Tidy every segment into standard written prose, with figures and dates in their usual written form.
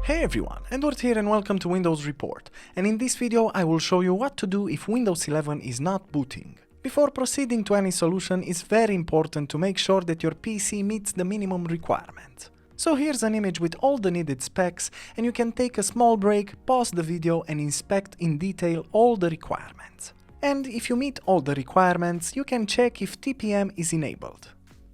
Hey everyone, Edward here and welcome to Windows Report, and in this video I will show you what to do if Windows 11 is not booting. Before proceeding to any solution, it's very important to make sure that your PC meets the minimum requirements. So here's an image with all the needed specs, and you can take a small break, pause the video and inspect in detail all the requirements. And if you meet all the requirements, you can check if TPM is enabled.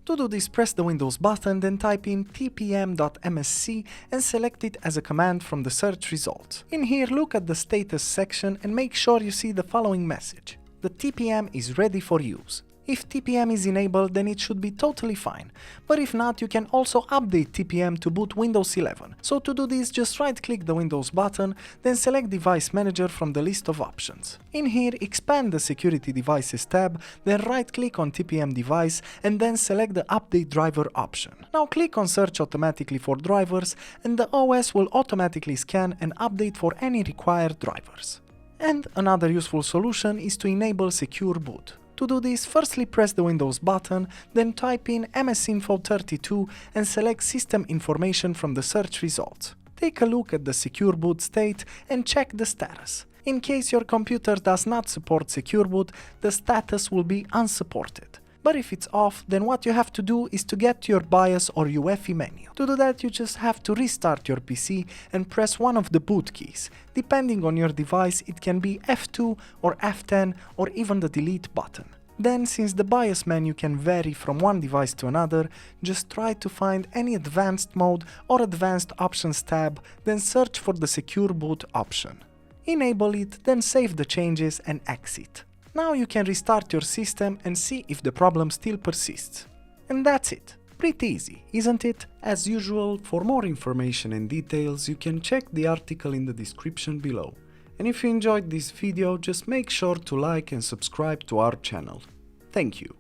To do this, press the Windows button, then type in tpm.msc and select it as a command from the search results. In here, look at the status section and make sure you see the following message: the TPM is ready for use. If TPM is enabled, then it should be totally fine, but if not, you can also update TPM to boot Windows 11. So to do this, just right-click the Windows button, then select Device Manager from the list of options. In here, expand the Security Devices tab, then right-click on TPM device, and then select the Update Driver option. Now click on Search automatically for drivers, and the OS will automatically scan and update for any required drivers. And another useful solution is to enable Secure Boot. To do this, firstly press the Windows button, then type in msinfo32 and select System Information from the search results. Take a look at the Secure Boot state and check the status. In case your computer does not support Secure Boot, the status will be unsupported. But if it's off, then what you have to do is to get to your BIOS or UEFI menu. To do that, you just have to restart your PC and press one of the boot keys. Depending on your device, it can be F2 or F10 or even the delete button. Then, since the BIOS menu can vary from one device to another, just try to find any advanced mode or advanced options tab, then search for the Secure Boot option. Enable it, then save the changes and exit. Now you can restart your system and see if the problem still persists. And that's it. Pretty easy, isn't it? As usual, for more information and details, you can check the article in the description below. And if you enjoyed this video, just make sure to like and subscribe to our channel. Thank you.